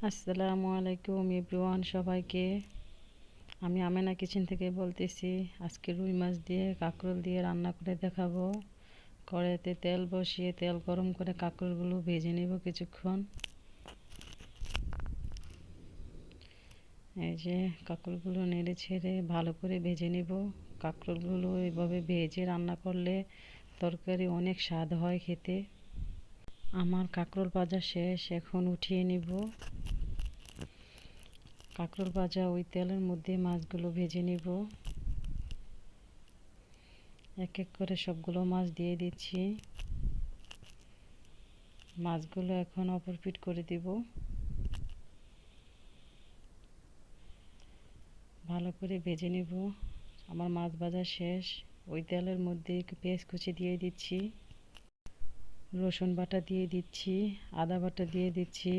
আসসালামু আলাইকুম এভরিওয়ান, সবাইকে। আমি আমেনা কিচেন থেকে বলতেছি। আজকে রুই মাছ দিয়ে কাঁকরোল দিয়ে রান্না করে দেখাবো। কড়াইতে তেল বসিয়ে তেল গরম করে কাঁকরোলগুলো ভেজে নেব কিছুক্ষণ। এই যে কাঁকরোলগুলো নেড়ে ছেড়ে ভালো করে ভেজে নেব। কাঁকরোলগুলো এইভাবে ভেজে রান্না করলে তরকারি অনেক স্বাদ হয় খেতে। আমার কাঁকরোল ভাজা শেষ, এখন উঠিয়ে নিব। কাঁকরোল ভাজা ওই তেলের মধ্যে মাছগুলো ভেজে নিব। এক এক করে সবগুলো মাছ দিয়ে দিচ্ছি। মাছগুলো এখন অপর পিঠ করে দিব। ভালো করে ভেজে নিব। আমার মাছ ভাজা শেষ। ওই তেলের মধ্যে একটু পেঁয়াজ কুচি দিয়ে দিচ্ছি, রসুন বাটা দিয়ে দিচ্ছি, আদা বাটা দিয়ে দিচ্ছি,